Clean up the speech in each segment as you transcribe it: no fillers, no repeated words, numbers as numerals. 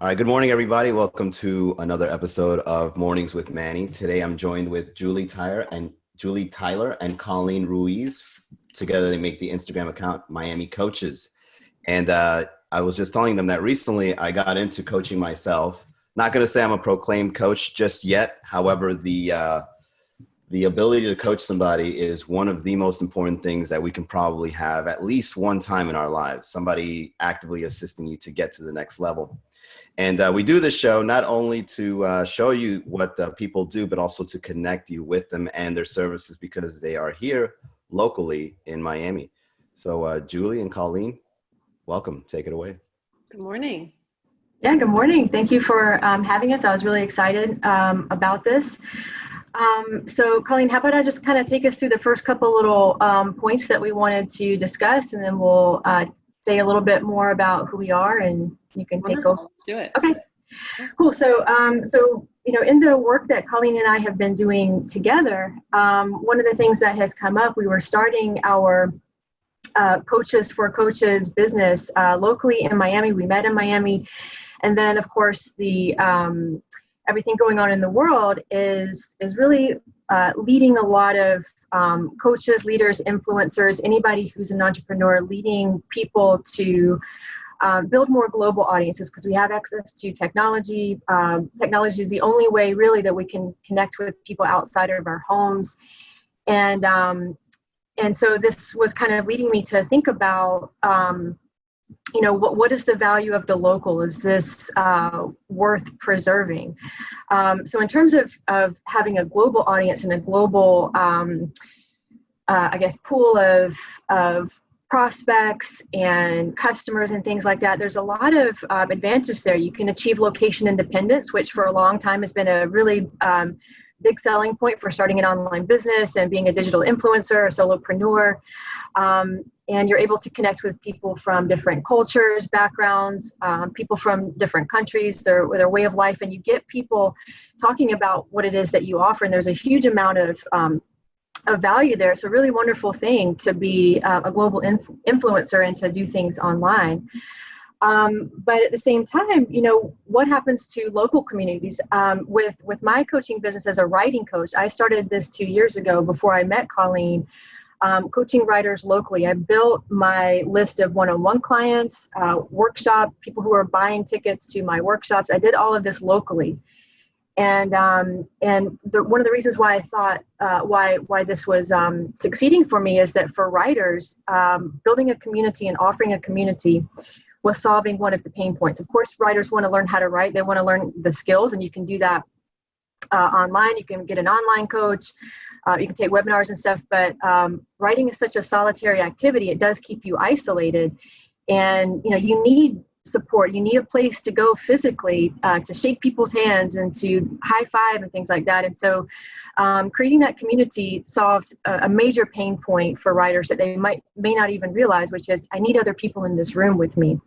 All right, good morning, everybody. Welcome to another episode of Mornings with Manny. Today, I'm joined with Julie Tyler and Colleen Ruiz. Together, they make the Instagram account Miami Coaches. And I was just telling them that recently I got into coaching myself. Not going to say I'm a proclaimed coach just yet. However, the ability to coach somebody is one of the most important things that we can probably have at least one time in our lives. Somebody actively assisting you to get to the next level. And we do this show not only to show you what people do, but also to connect you with them and their services because they are here locally in Miami. So Julie and Colleen, welcome. Take it away. Good morning. Yeah, good morning. Thank you for having us. I was really excited about this. So Colleen, how about I just kind of take us through the first couple little points that we wanted to discuss, and then we'll say a little bit more about who we are, and you can take over. Let's do it. Okay, cool. So, in the work that Colleen and I have been doing together, one of the things that has come up, we were starting our Coaches for Coaches business locally in Miami. We met in Miami, and then of course the everything going on in the world is really leading a lot of coaches, leaders, influencers, anybody who's an entrepreneur, leading people to build more global audiences because we have access to technology. Technology is the only way really that we can connect with people outside of our homes. And so this was kind of leading me to think about, what is the value of the local? Is this worth preserving? So in terms of having a global audience and a global, pool of prospects and customers and things like that, there's a lot of advantage there. You can achieve location independence, which for a long time has been a really big selling point for starting an online business and being a digital influencer, a solopreneur. And you're able to connect with people from different cultures, backgrounds, people from different countries, their way of life, and you get people talking about what it is that you offer. And there's a huge amount of value there. It's a really wonderful thing to be a global influencer and to do things online. But at the same time, what happens to local communities? With my coaching business as a writing coach, I started this 2 years ago before I met Colleen, coaching writers locally. I built my list of one-on-one clients, workshop, people who are buying tickets to my workshops. I did all of this locally. And one of the reasons why I thought why this was succeeding for me is that for writers, building a community and offering a community was solving one of the pain points. Of course, writers want to learn how to write. They want to learn the skills, and you can do that online. You can get an online coach. You can take webinars and stuff, but writing is such a solitary activity. It does keep you isolated, and you need support. You need a place to go physically to shake people's hands and to high five and things like that. And so creating that community solved a major pain point for writers that they may not even realize, which is I need other people in this room with me.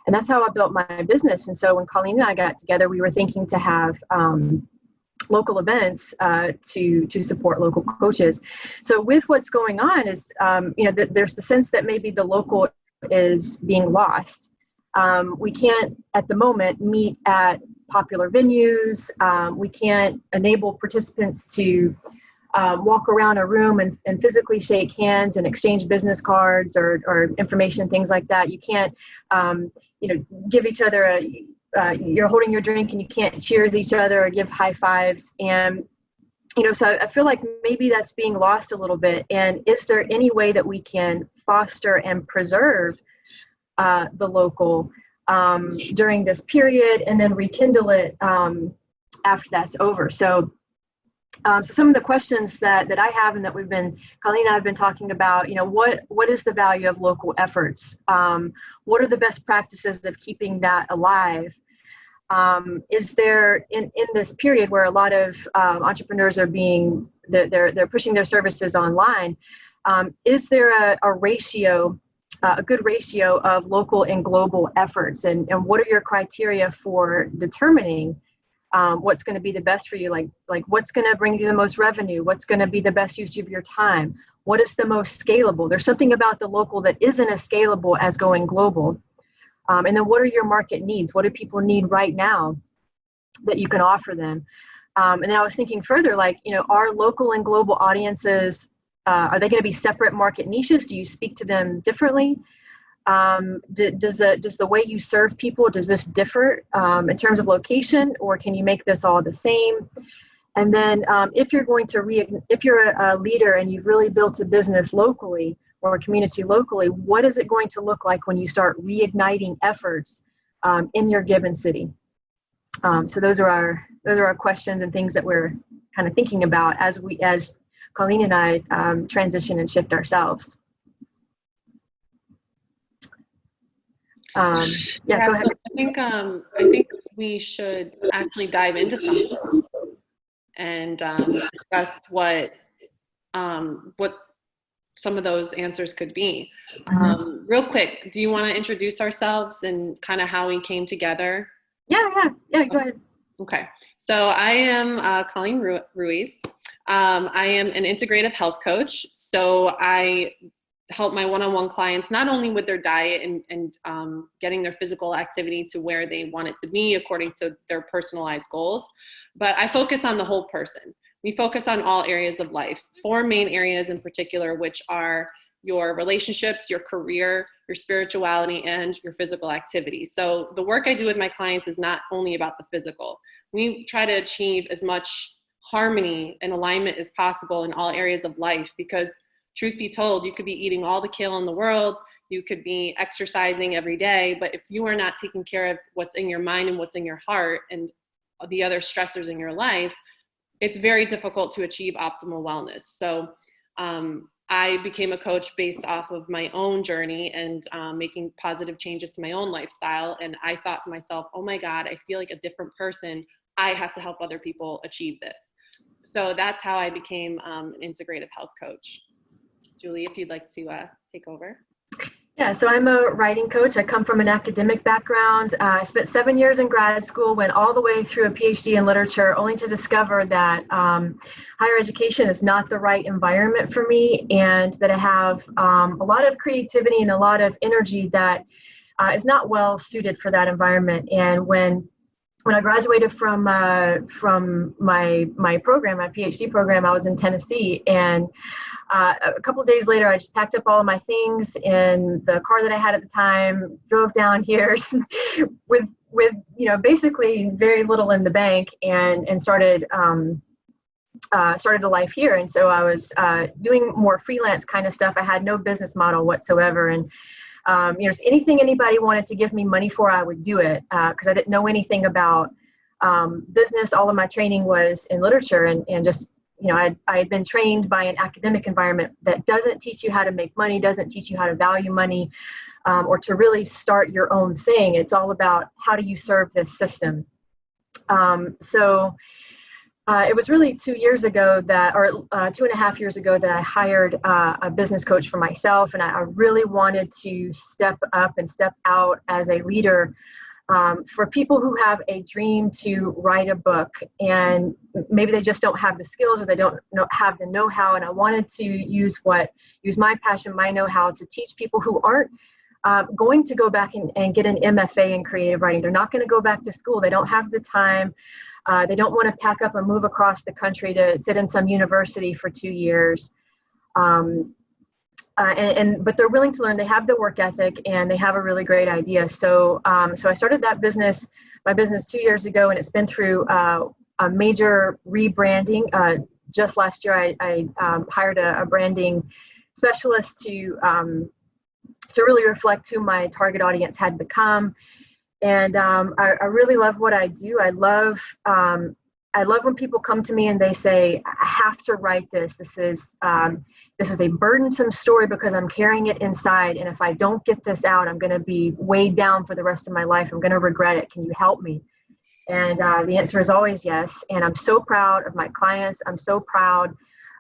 And that's how I built my business. And so when Colleen and I got together, we were thinking to have local events to support local coaches. So with what's going on is, there's the sense that maybe the local is being lost. We can't at the moment meet at popular venues. We can't enable participants to walk around a room and physically shake hands and exchange business cards or information, things like that. You can't, give each other you're holding your drink and you can't cheers each other or give high fives. And, so I feel like maybe that's being lost a little bit. And is there any way that we can foster and preserve the local during this period and then rekindle it after that's over? So some of the questions that I have and that Colleen and I have been talking about, what is the value of local efforts? What are the best practices of keeping that alive? Is there in this period where a lot of entrepreneurs are they're pushing their services online, is there a ratio, a good ratio of local and global efforts? And what are your criteria for determining what's going to be the best for you? Like what's going to bring you the most revenue? What's going to be the best use of your time? What is the most scalable? There's something about the local that isn't as scalable as going global. And then what are your market needs? What do people need right now that you can offer them? And then I was thinking further, like, are local and global audiences, are they going to be separate market niches? Do you speak to them differently? Does the way you serve people, does this differ in terms of location, or can you make this all the same? And then if you're going to if you're a leader and you've really built a business locally or a community locally, what is it going to look like when you start reigniting efforts in your given city? So those are our questions and things that we're kind of thinking about as Colleen and I transition and shift ourselves. Go ahead. I think we should actually dive into some of those and discuss what some of those answers could be. Real quick, do you want to introduce ourselves and kind of how we came together? Yeah, go ahead. Okay, so I am Colleen Ruiz. I am an integrative health coach. So I help my one-on-one clients not only with their diet and getting their physical activity to where they want it to be according to their personalized goals, but I focus on the whole person. We focus on all areas of life, 4 main areas in particular, which are your relationships, your career, your spirituality, and your physical activity. So the work I do with my clients is not only about the physical. We try to achieve as much harmony and alignment as possible in all areas of life, because truth be told, you could be eating all the kale in the world, you could be exercising every day, but if you are not taking care of what's in your mind and what's in your heart and the other stressors in your life, it's very difficult to achieve optimal wellness. So I became a coach based off of my own journey and making positive changes to my own lifestyle. And I thought to myself, oh my God, I feel like a different person. I have to help other people achieve this. So that's how I became an integrative health coach. Julie, if you'd like to take over. Yeah, so I'm a writing coach. I come from an academic background. I spent 7 years in grad school, went all the way through a PhD in literature, only to discover that higher education is not the right environment for me, and that I have a lot of creativity and a lot of energy that is not well suited for that environment. And when I graduated from my program, my PhD program, I was in Tennessee, and a couple of days later, I just packed up all of my things in the car that I had at the time, drove down here with basically very little in the bank, and started a life here. And so I was doing more freelance kind of stuff. I had no business model whatsoever, and anything anybody wanted to give me money for, I would do it because I didn't know anything about business. All of my training was in literature, and just I had been trained by an academic environment that doesn't teach you how to make money, doesn't teach you how to value money, or to really start your own thing. It's all about how do you serve this system. So it was really 2 years ago or 2.5 years ago that I hired a business coach for myself. And I really wanted to step up and step out as a leader for people who have a dream to write a book, and maybe they just don't have the skills, or they don't have the know-how. And I wanted to use my passion, my know-how, to teach people who aren't going to go back and get an MFA in creative writing. They're not going to go back to school. They don't have the time. They don't want to pack up and move across the country to sit in some university for 2 years. But they're willing to learn. They have the work ethic, and they have a really great idea. So I started my business 2 years ago, and it's been through a major rebranding. Just last year, I hired a branding specialist to really reflect who my target audience had become. And I really love what I do. I love when people come to me and they say, I have to write this. This is a burdensome story because I'm carrying it inside. And if I don't get this out, I'm going to be weighed down for the rest of my life. I'm going to regret it. Can you help me? And the answer is always yes. And I'm so proud of my clients. I'm so proud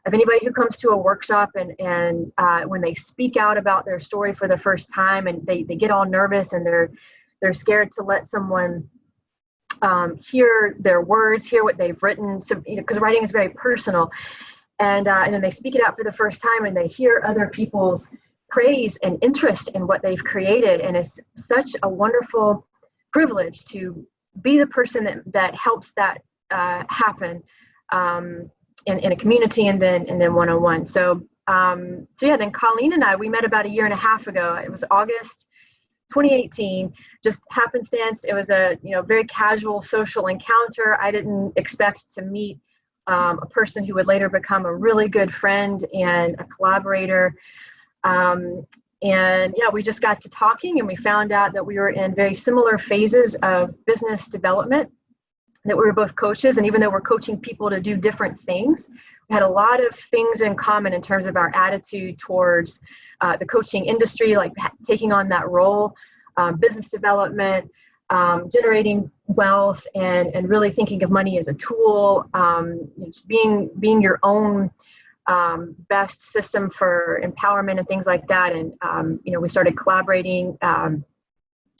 of anybody who comes to a workshop and when they speak out about their story for the first time, and they get all nervous and they're scared to let someone hear their words, hear what they've written. So, because writing is very personal. And then they speak it out for the first time, and they hear other people's praise and interest in what they've created. And it's such a wonderful privilege to be the person that helps that happen in a community and then one-on-one. So yeah, then Colleen and we met about a year and a half ago. It was August 2018, just happenstance. It was a very casual social encounter. I didn't expect to meet a person who would later become a really good friend and a collaborator. And yeah, we just got to talking, and we found out that we were in very similar phases of business development, that we were both coaches. And even though we're coaching people to do different things, we had a lot of things in common in terms of our attitude towards the coaching industry, like taking on that role, business development, generating wealth, and really thinking of money as a tool, just being your own best system for empowerment and things like that. And we started collaborating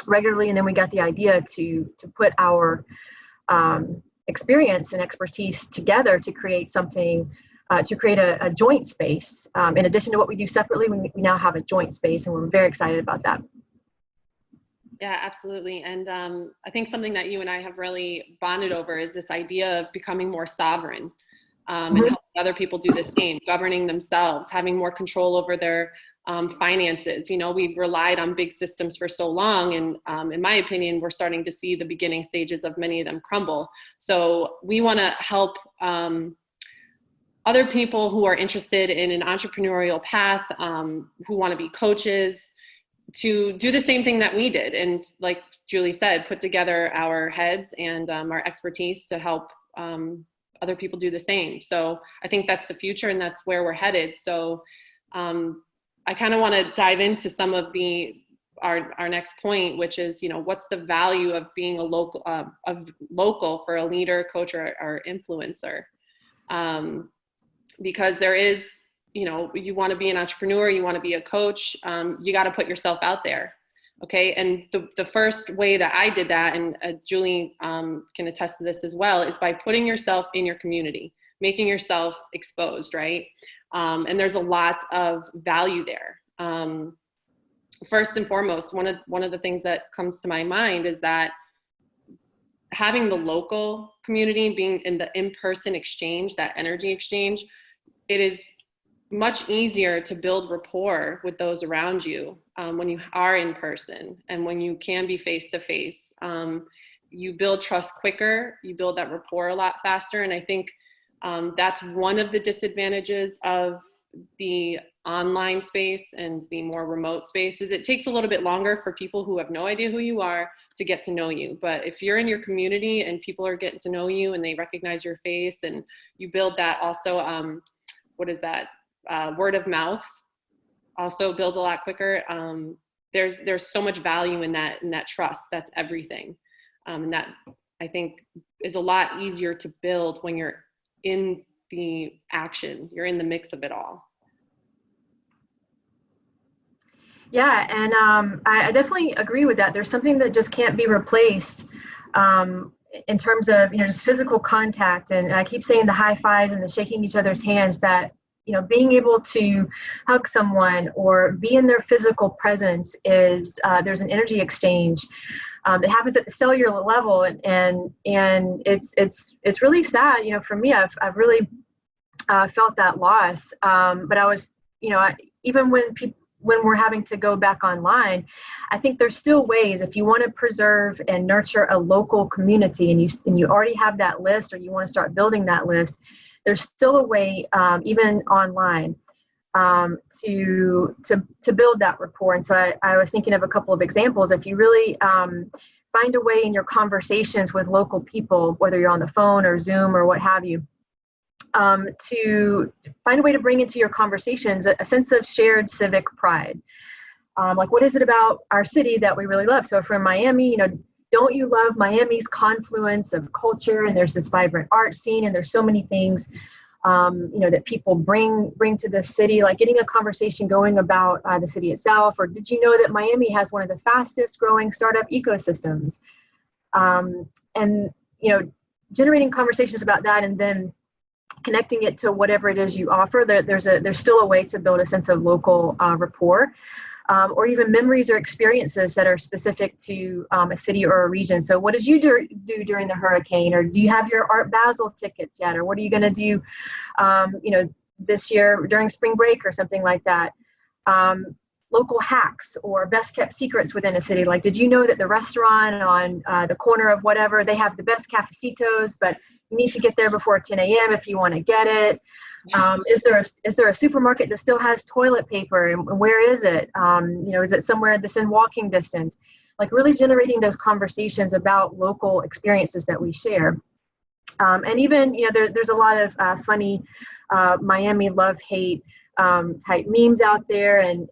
regularly, and then we got the idea to put our experience and expertise together to create something, to create a joint space. In addition to what we do separately, we now have a joint space, and we're very excited about that. Yeah, absolutely. And I think something that you and I have really bonded over is this idea of becoming more sovereign, and helping other people do the same, governing themselves, having more control over their finances. We've relied on big systems for so long, and in my opinion, we're starting to see the beginning stages of many of them crumble. So we want to help other people who are interested in an entrepreneurial path, who want to be coaches, to do the same thing that we did. And like Julie said, put together our heads and our expertise to help other people do the same. So I think that's the future, and that's where we're headed. So I kind of want to dive into some of our next point, which is, what's the value of being a local for a leader, coach, or influencer? Because there is, you want to be an entrepreneur, you want to be a coach, you got to put yourself out there. Okay. And the first way that I did that, and Julie can attest to this as well, is by putting yourself in your community, making yourself exposed, right? And there's a lot of value there. First and foremost, one of the things that comes to my mind is that having the local community, being in the in-person exchange, that energy exchange, it is much easier to build rapport with those around you when you are in person and when you can be face-to-face. You build trust quicker, you build that rapport a lot faster. And I think that's one of the disadvantages of the online space and the more remote space, is it takes a little bit longer for people who have no idea who you are to get to know you. But if you're in your community and people are getting to know you and they recognize your face, and you build that also, word of mouth also builds a lot quicker. There's so much value in that trust. That's everything. And that, I think, is a lot easier to build when you're in the action, you're in the mix of it all. Yeah, and I definitely agree with that. There's something that just can't be replaced in terms of just physical contact. And I keep saying the high fives and the shaking each other's hands, that being able to hug someone or be in their physical presence is there's an energy exchange that happens at the cellular level, and it's really sad. For me, I've really felt that loss. But I was, even when we're having to go back online, I think there's still ways, if you want to preserve and nurture a local community, and you already have that list, or you want to start building that list, there's still a way, even online, to build that rapport. And so I was thinking of a couple of examples. If you really find a way in your conversations with local people, whether you're on the phone or Zoom or what have you, to find a way to bring into your conversations a sense of shared civic pride. Like, what is it about our city that we really love? So if we're in Miami, don't you love Miami's confluence of culture, and there's this vibrant art scene, and there's so many things, that people bring to the city, like getting a conversation going about the city itself. Or did you know that Miami has one of the fastest growing startup ecosystems? And generating conversations about that, and then connecting it to whatever it is you offer. There's still a way to build a sense of local rapport, or even memories or experiences that are specific to a city or a region. So what did you do during the hurricane? Or do you have your Art Basel tickets yet? Or what are you going to do, this year during spring break or something like that? Local hacks or best kept secrets within a city. Like, did you know that the restaurant on the corner of whatever, they have the best cafecitos, but you need to get there before 10 a.m. if you want to get it. Is there a supermarket that still has toilet paper, and where is it? Is it somewhere that's in walking distance? Like, really generating those conversations about local experiences that we share. And even, there's a lot of funny Miami love-hate type memes out there. And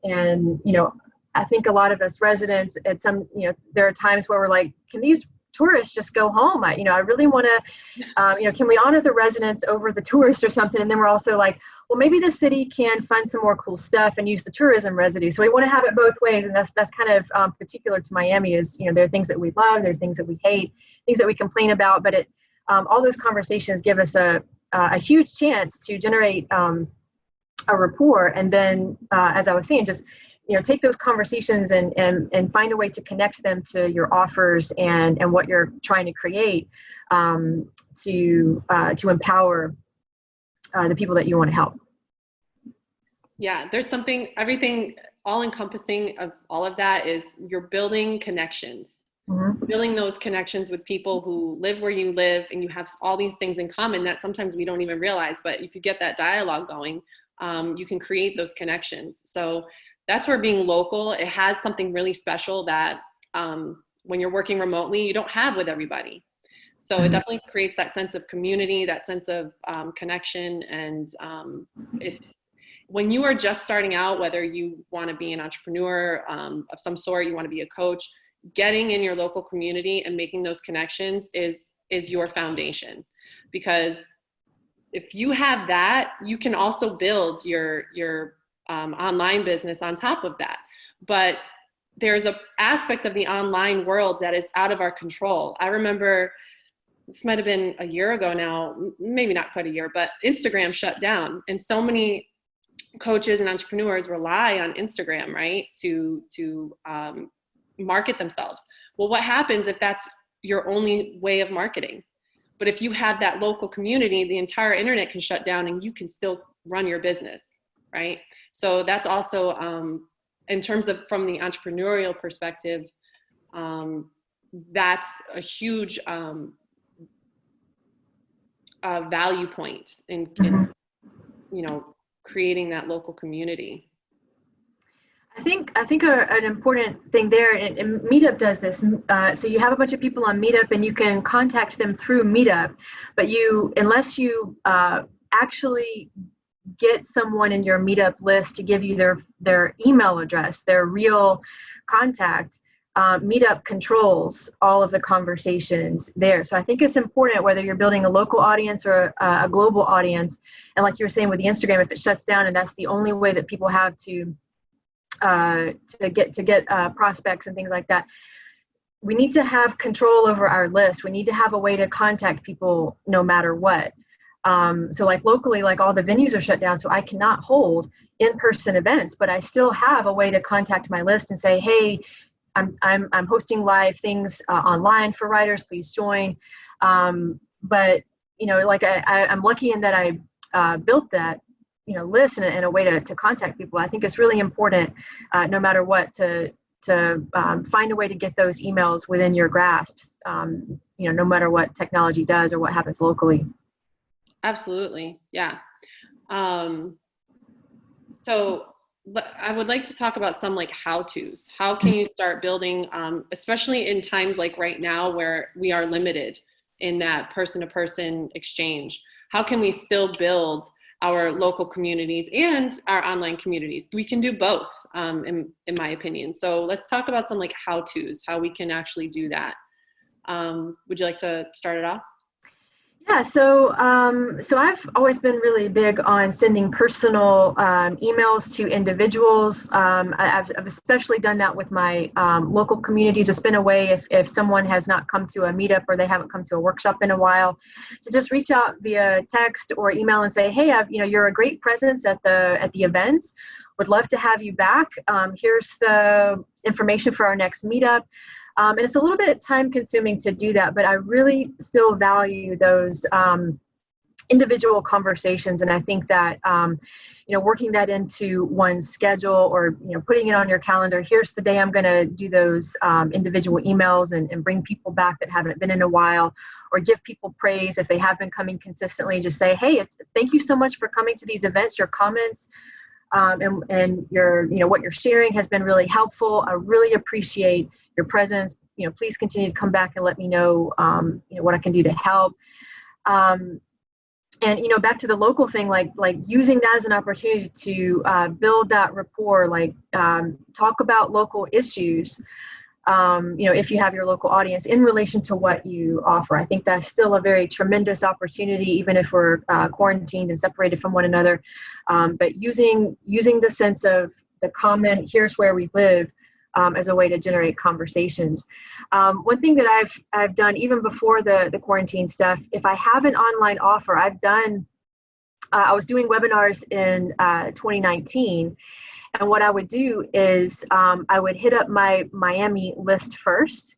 I think a lot of us residents at some, there are times where we're like, can these tourists just go home? I really want to, can we honor the residents over the tourists or something? And then we're also like, well, maybe the city can fund some more cool stuff and use the tourism residue. So we want to have it both ways. And that's kind of particular to Miami is, there are things that we love, there are things that we hate, things that we complain about, but all those conversations give us a huge chance to generate a rapport. And then, as I was saying, just, take those conversations and find a way to connect them to your offers and what you're trying to create to empower the people that you want to help. Yeah, there's everything all encompassing of all of that is you're building connections. Mm-hmm. Building those connections with people who live where you live, and you have all these things in common that sometimes we don't even realize. But if you get that dialogue going, you can create those connections. So that's where being local, it has something really special that when you're working remotely, you don't have with everybody. So mm-hmm. It definitely creates that sense of community, that sense of connection. And it's when you are just starting out, whether you want to be an entrepreneur of some sort, you want to be a coach, getting in your local community and making those connections is your foundation. Because if you have that, you can also build your online business on top of that. But there's an aspect of the online world that is out of our control. I remember, this might have been a year ago now, maybe not quite a year, but Instagram shut down. And so many coaches and entrepreneurs rely on Instagram, right, to market themselves. Well, what happens if that's your only way of marketing? But if you have that local community, the entire internet can shut down and you can still run your business, right? So that's also, in terms of from the entrepreneurial perspective, that's a huge value point in creating that local community. I think an important thing there, and Meetup does this. So you have a bunch of people on Meetup, and you can contact them through Meetup, but unless you actually get someone in your Meetup list to give you their email address, their real contact, Meetup controls all of the conversations there. So I think it's important, whether you're building a local audience or a global audience, and like you were saying with the Instagram, if it shuts down and that's the only way that people have to get prospects and things like that, we need to have control over our list. We need to have a way to contact people no matter what. So like locally, like all the venues are shut down, so I cannot hold in-person events, but I still have a way to contact my list and say, hey, I'm hosting live things online for writers, please join. But like I'm lucky in that I built that list and a way to contact people. I think it's really important, no matter what, to find a way to get those emails within your grasps, no matter what technology does or what happens locally. Absolutely. Yeah. So I would like to talk about some like how-tos. How can you start building, especially in times like right now where we are limited in that person-to-person exchange? How can we still build our local communities and our online communities? We can do both, in my opinion. So let's talk about some like how-tos, how we can actually do that. Would you like to start it off? Yeah, so I've always been really big on sending personal emails to individuals. I've especially done that with my local communities. It's been a way if someone has not come to a meetup or they haven't come to a workshop in a while, to just reach out via text or email and say, hey, you're a great presence at the events. Would love to have you back. Here's the information for our next meetup. And it's a little bit time consuming to do that, but I really still value those individual conversations. And I think that, working that into one's schedule, or, putting it on your calendar, here's the day I'm going to do those individual emails and bring people back that haven't been in a while, or give people praise if they have been coming consistently. Just say, hey, thank you so much for coming to these events. Your comments and your, what you're sharing has been really helpful. I really appreciate your presence. Please continue to come back and let me know, what I can do to help. And back to the local thing, like using that as an opportunity to build that rapport, talk about local issues. If you have your local audience in relation to what you offer. I think that's still a very tremendous opportunity, even if we're quarantined and separated from one another. But using the sense of the common, here's where we live, as a way to generate conversations. One thing that I've done even before the quarantine stuff, if I have an online offer, I was doing webinars in 2019. And what I would do is I would hit up my Miami list first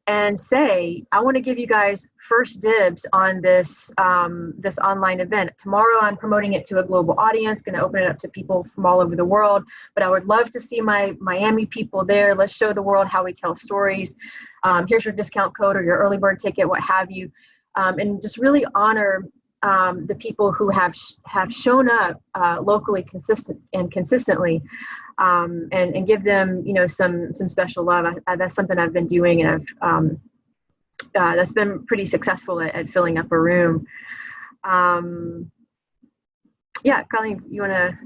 and say, I want to give you guys first dibs on this this online event. Tomorrow I'm promoting it to a global audience, going to open it up to people from all over the world. But I would love to see my Miami people there. Let's show the world how we tell stories. Here's your discount code or your early bird ticket, what have you. And just really honor the people who have shown up locally consistently, and give them, some special love. That's something I've been doing, and that's been pretty successful at filling up a room. Yeah, Colleen, you want to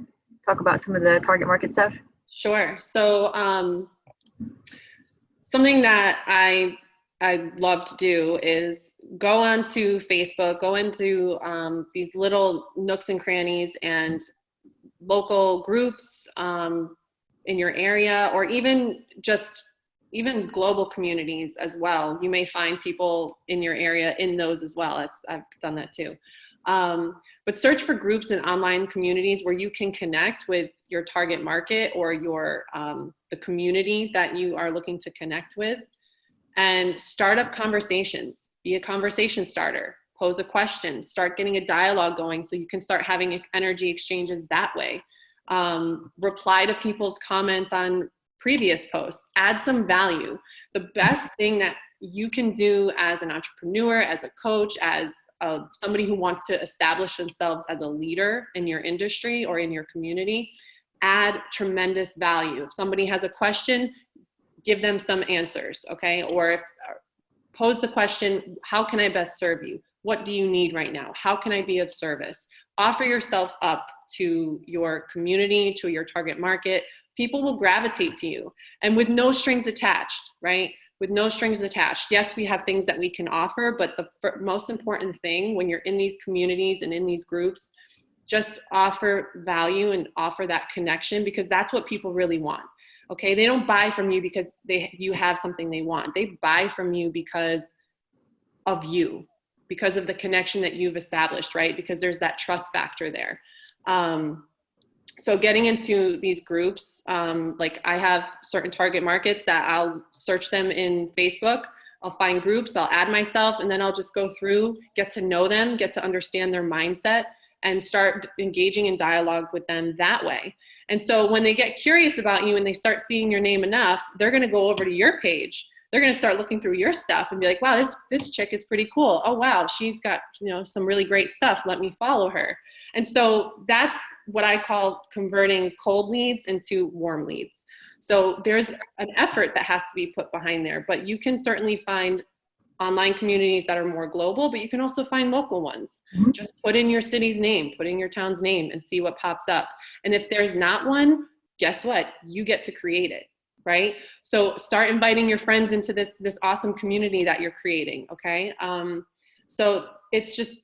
talk about some of the target market stuff? Sure. So something that I love to do is go onto Facebook, go into these little nooks and crannies and local groups in your area, or even global communities as well. You may find people in your area in those as well. I've done that too. But search for groups and online communities where you can connect with your target market or your the community that you are looking to connect with. And start up conversations. Be a conversation starter. Pose a question. Start getting a dialogue going so you can start having energy exchanges that way. Reply to people's comments on previous posts. Add some value. The best thing that you can do as an entrepreneur, as a coach, as somebody who wants to establish themselves as a leader in your industry or in your community, add tremendous value. If somebody has a question, give them some answers, okay? Or pose the question, how can I best serve you? What do you need right now? How can I be of service? Offer yourself up to your community, to your target market. People will gravitate to you, and with no strings attached, right? With no strings attached. Yes, we have things that we can offer, but the most important thing when you're in these communities and in these groups, just offer value and offer that connection, because that's what people really want. Okay, they don't buy from you because you have something they want. They buy from you because of you, because of the connection that you've established, right? Because there's that trust factor there. So getting into these groups, like I have certain target markets that I'll search them in Facebook. I'll find groups, I'll add myself, and then I'll just go through, get to know them, get to understand their mindset, and start engaging in dialogue with them that way. And so when they get curious about you and they start seeing your name enough, they're going to go over to your page. They're going to start looking through your stuff and be like, wow, this chick is pretty cool. Oh, wow, she's got, some really great stuff. Let me follow her. And so that's what I call converting cold leads into warm leads. So there's an effort that has to be put behind there, but you can certainly find online communities that are more global, but you can also find local ones. Mm-hmm. Just put in your city's name, put in your town's name, and see what pops up. And if there's not one, guess what? You get to create it, right? So start inviting your friends into this awesome community that you're creating, okay? So it's just,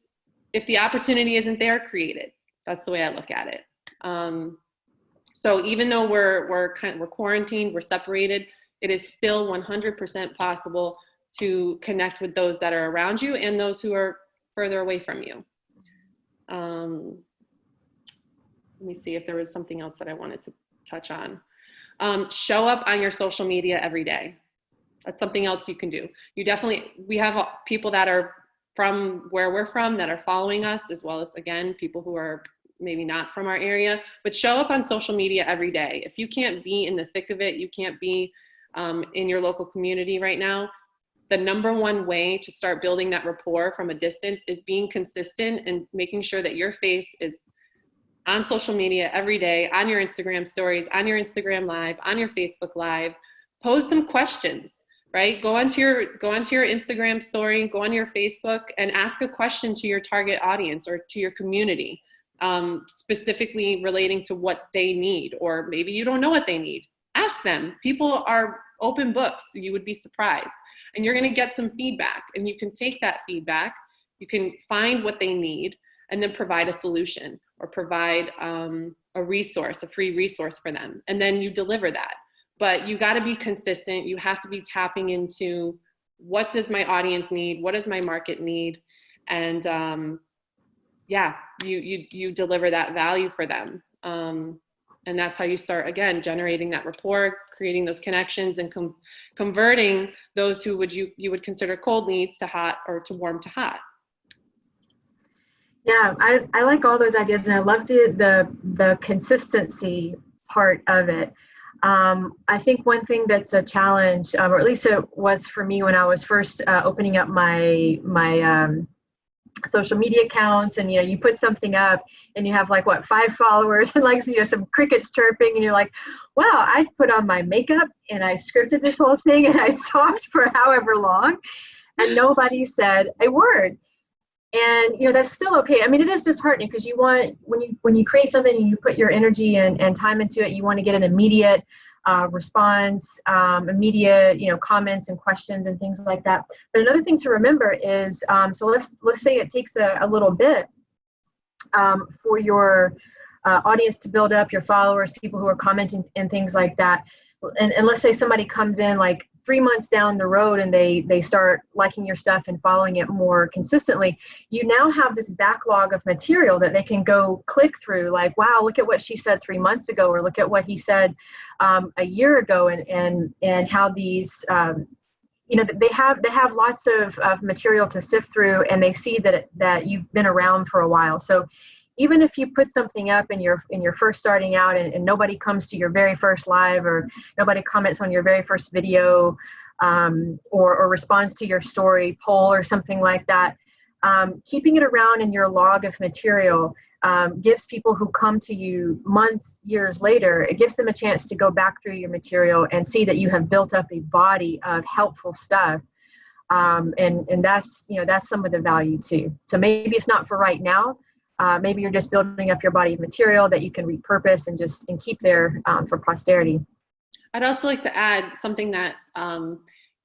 if the opportunity isn't there, create it. That's the way I look at it. So even though we're quarantined, we're separated, it is still 100% possible to connect with those that are around you and those who are further away from you. Let me see if there was something else that I wanted to touch on. Show up on your social media every day. That's something else you can do. We have people that are from where we're from that are following us, as well as, again, people who are maybe not from our area, but show up on social media every day. If you can't be in the thick of it, you can't be in your local community right now, the number one way to start building that rapport from a distance is being consistent and making sure that your face is on social media every day, on your Instagram stories, on your Instagram live, on your Facebook live. Pose some questions, right? Go onto your Instagram story, go on your Facebook, and ask a question to your target audience or to your community, specifically relating to what they need, or maybe you don't know what they need. Ask them. People are open books. You would be surprised. And you're going to get some feedback, and you can take that feedback, you can find what they need, and then provide a solution or provide a resource, a free resource for them. And then you deliver that. But you got to be consistent. You have to be tapping into, what does my audience need? What does my market need? And you deliver that value for them. And that's how you start, again, generating that rapport, creating those connections, and converting those who you would consider cold leads to hot, or to warm to hot. Yeah, I like all those ideas, and I love the consistency part of it. I think one thing that's a challenge, or at least it was for me when I was first opening up my social media accounts, and you put something up and you have 5 followers and some crickets chirping, and you're like, wow, I put on my makeup and I scripted this whole thing and I talked for however long and nobody said a word. And that's still okay. I mean, it is disheartening, because you want, when you create something and you put your energy and time into it, you want to get an immediate response, immediate comments and questions and things like that. But another thing to remember is, so let's say it takes a little bit for your audience to build up, your followers, people who are commenting and things like that. And let's say somebody comes in 3 months down the road and they start liking your stuff and following it more consistently. You now have this backlog of material that they can go click through, wow, look at what she said 3 months ago, or look at what he said a year ago, and how these they have lots of material to sift through, and they see that you've been around for a while. So even if you put something up and you're first starting out, and nobody comes to your very first live, or nobody comments on your very first video, or responds to your story poll or something like that, keeping it around in your log of material gives people who come to you months, years later, it gives them a chance to go back through your material and see that you have built up a body of helpful stuff. And that's some of the value too. So maybe it's not for right now. Maybe you're just building up your body of material that you can repurpose and keep there for posterity. I'd also like to add something that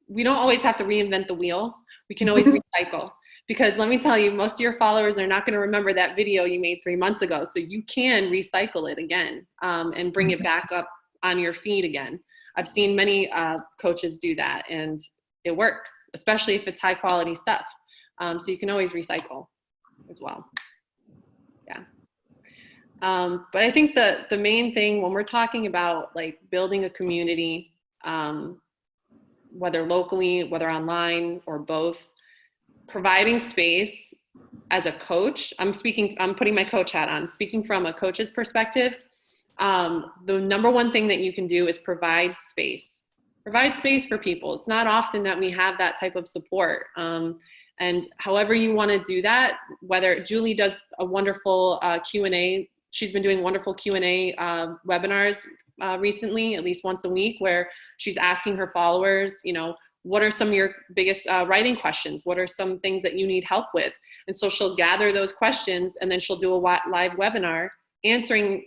we don't always have to reinvent the wheel. We can always recycle. Because let me tell you, most of your followers are not going to remember that video you made 3 months ago. So you can recycle it again and bring it back up on your feed again. I've seen many coaches do that, and it works, especially if it's high quality stuff. So you can always recycle as well. Yeah. But I think the main thing when we're talking about building a community, whether locally, whether online, or both, providing space as a coach, I'm putting my coach hat on, speaking from a coach's perspective. The number one thing that you can do is provide space for people. It's not often that we have that type of support. And however you want to do that, whether Julie does a wonderful Q&A, she's been doing wonderful Q&A webinars recently, at least once a week, where she's asking her followers, what are some of your biggest writing questions? What are some things that you need help with? And so she'll gather those questions, and then she'll do a live webinar answering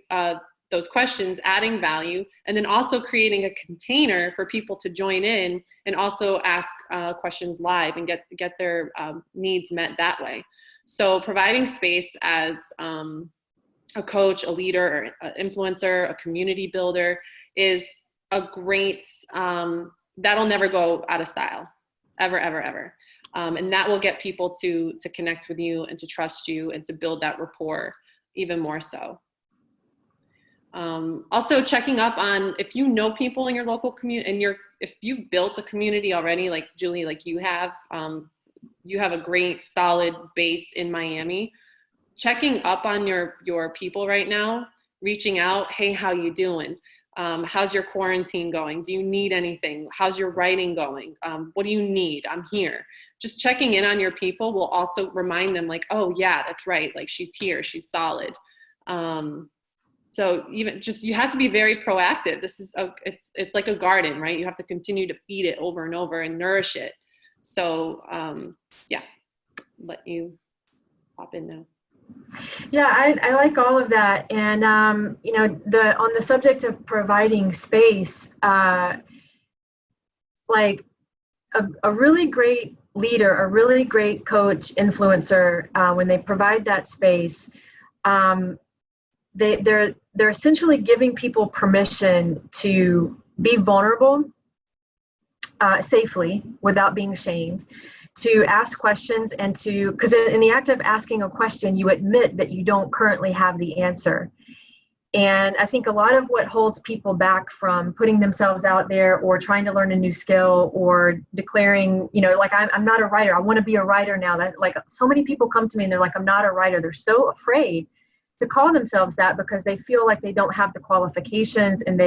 those questions, adding value, and then also creating a container for people to join in and also ask questions live and get their needs met that way. So providing space as a coach, a leader, or an influencer, a community builder is a great, that'll never go out of style, ever, ever, ever. And that will get people to connect with you and to trust you and to build that rapport even more so. Also checking up on if you know people in your local community and if you've built a community already, like Julie, like you have a great solid base in Miami. Checking up on your people right now, reaching out, hey, how you doing? How's your quarantine going? Do you need anything? How's your writing going? What do you need? I'm here. Just checking in on your people will also remind them like, oh yeah, that's right. Like she's here, she's solid. So even just, you have to be very proactive. This is, it's like a garden, right? You have to continue to feed it over and over and nourish it. So yeah, let you pop in now. Yeah, I like all of that. And, on the subject of providing space, like a really great leader, a really great coach, influencer, when they provide that space, they're essentially giving people permission to be vulnerable safely without being ashamed, to ask questions, and because in the act of asking a question, you admit that you don't currently have the answer. And I think a lot of what holds people back from putting themselves out there or trying to learn a new skill or declaring, like I'm not a writer, I want to be a writer now. That, like, so many people come to me and they're like, I'm not a writer. They're so afraid to call themselves that because they feel like they don't have the qualifications, and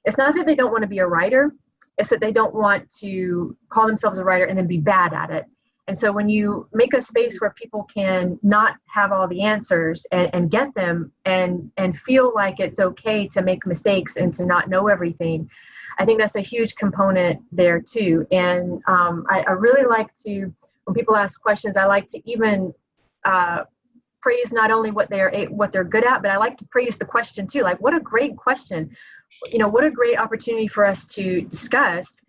it's not that they don't want to be a writer, it's that they don't want to call themselves a writer and then be bad at it. And so when you make a space where people can not have all the answers and get them and feel like it's okay to make mistakes and to not know everything, I think that's a huge component there too. And I really like to, when people ask questions, I like to even praise not only what they're good at, but I like to praise the question too. Like, what a great question. What a great opportunity for us to discuss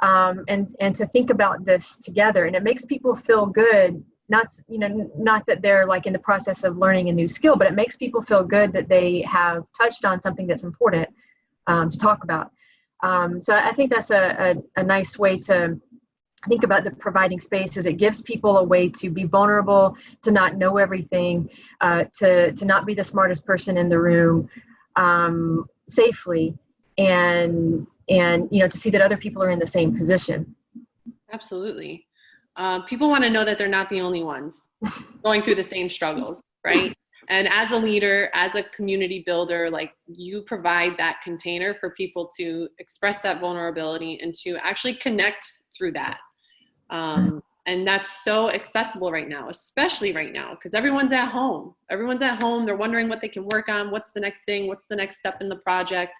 and to think about this together. And it makes people feel good, not that they're like in the process of learning a new skill, but it makes people feel good that they have touched on something that's important to talk about. So I think that's a nice way to think about the providing space, is it gives people a way to be vulnerable, to not know everything, to not be the smartest person in the room, safely, and to see that other people are in the same position. Absolutely. People want to know that they're not the only ones going through the same struggles, right? And as a leader, as a community builder, like, you provide that container for people to express that vulnerability and to actually connect through that. And that's so accessible right now, especially right now, because everyone's at home. They're wondering what they can work on. What's the next thing? What's the next step in the project?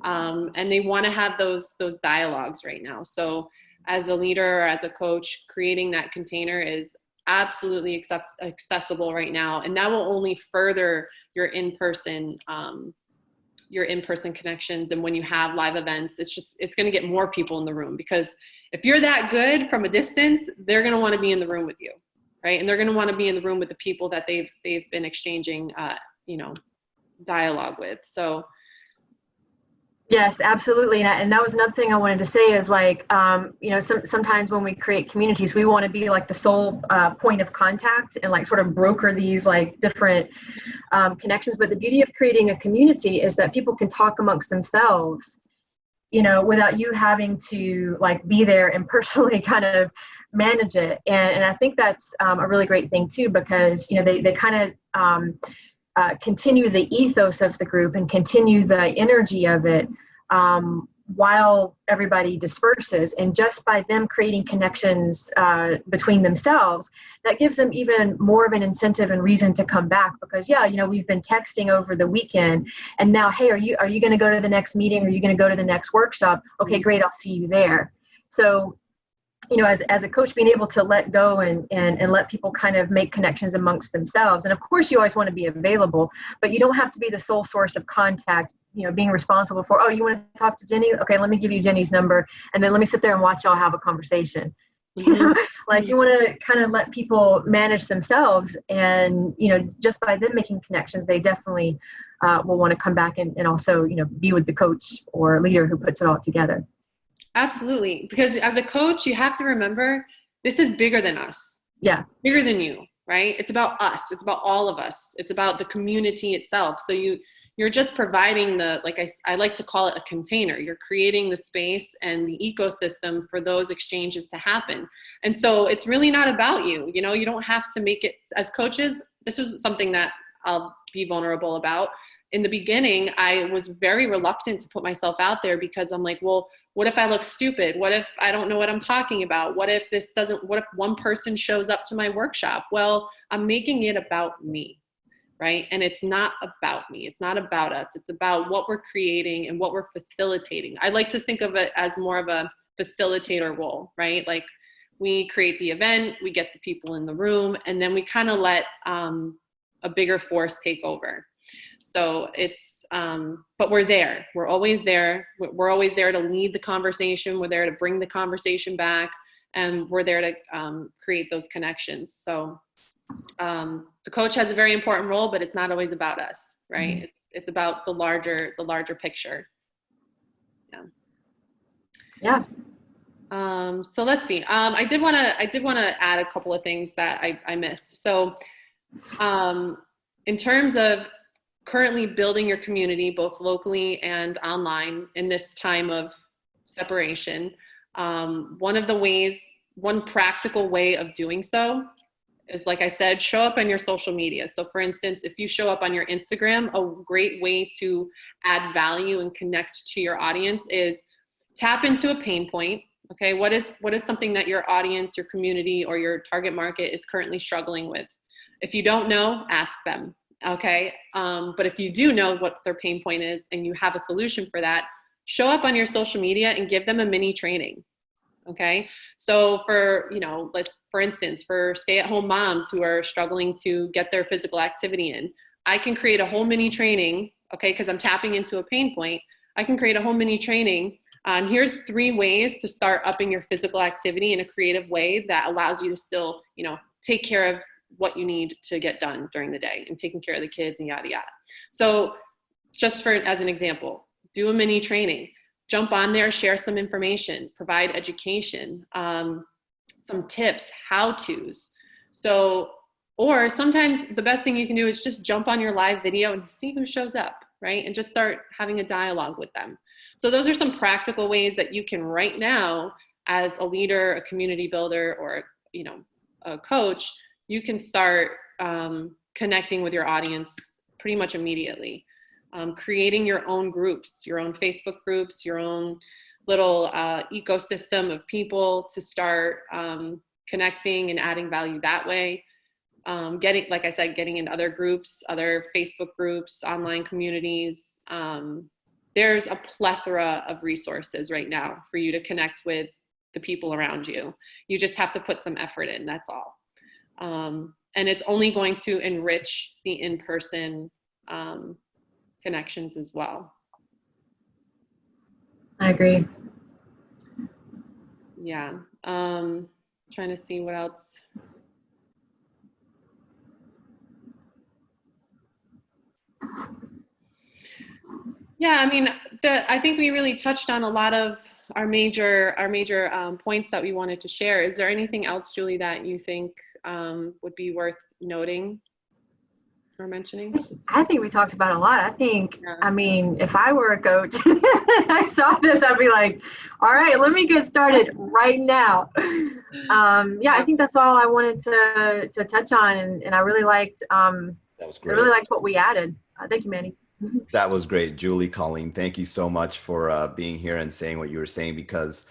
And they want to have those dialogues right now. So as a leader or as a coach, creating that container is absolutely accessible right now. And that will only further your in-person connections. And when you have live events, it's going to get more people in the room, because if you're that good from a distance, they're going to want to be in the room with you, right? And they're going to want to be in the room with the people that they've been exchanging, dialogue with. So. Yes, absolutely. And that was another thing I wanted to say is, like, sometimes when we create communities, we want to be like the sole point of contact and like sort of broker these like different connections. But the beauty of creating a community is that people can talk amongst themselves, without you having to like be there and personally kind of manage it. And I think that's a really great thing too, because, they kind of continue the ethos of the group and continue the energy of it while everybody disperses. And just by them creating connections between themselves, that gives them even more of an incentive and reason to come back, because we've been texting over the weekend, and now, hey, are you going to go to the next meeting? Are you going to go to the next workshop? Okay, great, I'll see you there. So as a coach, being able to let go and let people kind of make connections amongst themselves. And of course, you always want to be available, but you don't have to be the sole source of contact, being responsible for, oh, you want to talk to Jenny? Okay, let me give you Jenny's number. And then let me sit there and watch y'all have a conversation. Mm-hmm. Like you want to kind of let people manage themselves, and just by them making connections, they definitely will want to come back and also be with the coach or leader who puts it all together. Absolutely. Because as a coach, you have to remember this is bigger than us. Yeah. Bigger than you, right? It's about us. It's about all of us. It's about the community itself. So you're just providing I like to call it a container. You're creating the space and the ecosystem for those exchanges to happen. And so it's really not about you. You don't have to make it. As coaches, this is something that I'll be vulnerable about. In the beginning, I was very reluctant to put myself out there because I'm like, well, what if I look stupid? What if I don't know what I'm talking about? What if one person shows up to my workshop? Well, I'm making it about me, right? And it's not about me. It's not about us. It's about what we're creating and what we're facilitating. I like to think of it as more of a facilitator role, right? Like we create the event, we get the people in the room, and then we kind of let a bigger force take over. So it's, but we're there. We're always there. We're always there to lead the conversation. We're there to bring the conversation back, and we're there to create those connections. So the coach has a very important role, but it's not always about us, right? Mm-hmm. It's about the larger picture. Yeah. Yeah. So let's see. I did want to add a couple of things that I missed. So in terms of currently building your community, both locally and online in this time of separation, one practical way of doing so is, like I said, show up on your social media. So for instance, if you show up on your Instagram, a great way to add value and connect to your audience is tap into a pain point. Okay, what is something that your audience, your community, or your target market is currently struggling with? If you don't know, ask them. Okay, but if you do know what their pain point is and you have a solution for that, show up on your social media and give them a mini training. Okay, so for instance, for stay-at-home moms who are struggling to get their physical activity in, I can create a whole mini training. Okay, because I'm tapping into a pain point. I can create a whole mini training. Here's 3 ways to start upping your physical activity in a creative way that allows you to still, take care of what you need to get done during the day and taking care of the kids and yada, yada. So just as an example, do a mini training, jump on there, share some information, provide education, some tips, how-tos. So, or sometimes the best thing you can do is just jump on your live video and see who shows up, right? And just start having a dialogue with them. So those are some practical ways that you can right now, as a leader, a community builder, or, a coach, you can start connecting with your audience pretty much immediately. Creating your own groups, your own Facebook groups, your own little ecosystem of people to start connecting and adding value that way. Getting in other groups, other Facebook groups, online communities. There's a plethora of resources right now for you to connect with the people around you. You just have to put some effort in, that's all. And it's only going to enrich the in-person connections as well. I agree. Yeah. Trying to see what else. Yeah, I mean, I think we really touched on a lot of our major points that we wanted to share. Is there anything else, Julie, that you think would be worth noting or mentioning? I think we talked about a lot. I think, yeah. I mean, if I were a coach, I saw this, I'd be like, all right, let me get started right now. Yeah, I think that's all I wanted to touch on. And I really liked, that was great. I really liked what we added. Thank you, Manny. That was great. Julie, Colleen, thank you so much for being here and saying what you were saying, because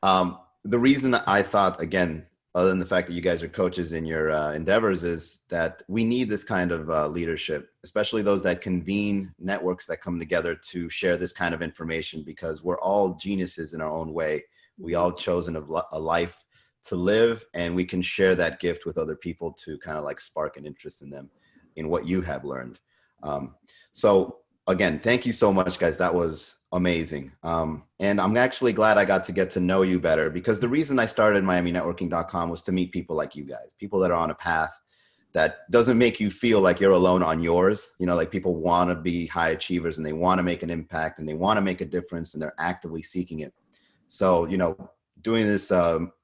the reason I thought, again, other than the fact that you guys are coaches in your endeavors, is that we need this kind of leadership, especially those that convene networks that come together to share this kind of information, because we're all geniuses in our own way. We all chosen a life to live, and we can share that gift with other people to kind of like spark an interest in them in what you have learned. So again, thank you so much, guys. That was amazing. And I'm actually glad I got to know you better, because the reason I started MiamiNetworking.com was to meet people like you guys, people that are on a path that doesn't make you feel like you're alone on yours. You know, like people want to be high achievers and they want to make an impact and they want to make a difference and they're actively seeking it. So, you know, doing this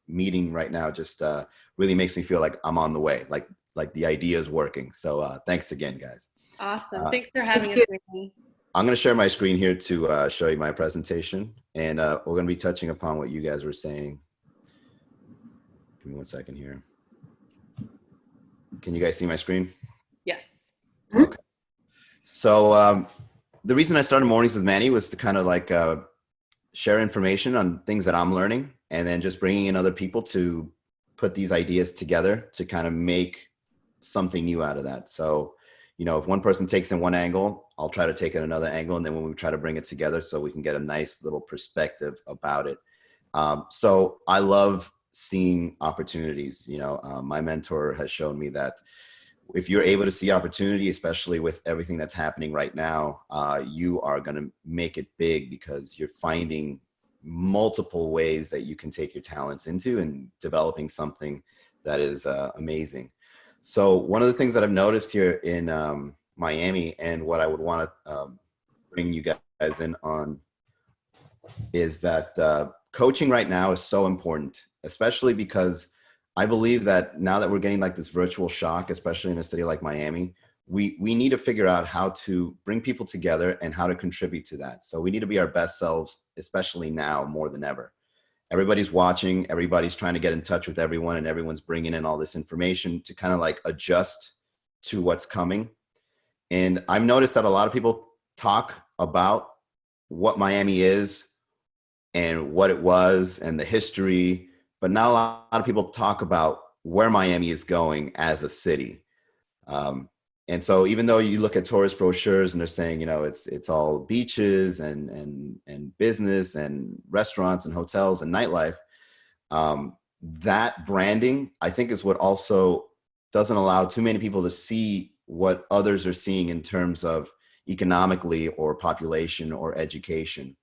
meeting right now just really makes me feel like I'm on the way, like the idea is working. So thanks again, guys. Awesome. Thanks for having us, Manny. I'm going to share my screen here to show you my presentation, and we're going to be touching upon what you guys were saying. Give me 1 second here. Can you guys see my screen? Yes. Okay. So the reason I started Mornings with Manny was to kind of like share information on things that I'm learning, and then just bringing in other people to put these ideas together to kind of make something new out of that. So, you know, if one person takes in one angle, I'll try to take in another angle. And then when we try to bring it together so we can get a nice little perspective about it. So I love seeing opportunities. You know, my mentor has shown me that if you're able to see opportunity, especially with everything that's happening right now, you are going to make it big, because you're finding multiple ways that you can take your talents into and developing something that is amazing. So one of the things that I've noticed here in Miami, and what I would want to bring you guys in on, is that coaching right now is so important, especially because I believe that now that we're getting like this virtual shock, especially in a city like Miami, we need to figure out how to bring people together and how to contribute to that. So we need to be our best selves, especially now more than ever. Everybody's watching, everybody's trying to get in touch with everyone, and everyone's bringing in all this information to kind of like adjust to what's coming. And I've noticed that a lot of people talk about what Miami is and what it was and the history, but not a lot of people talk about where Miami is going as a city. And so even though you look at tourist brochures and they're saying, you know, it's all beaches and business and restaurants and hotels and nightlife, that branding, I think, is what also doesn't allow too many people to see what others are seeing in terms of economically or population or education.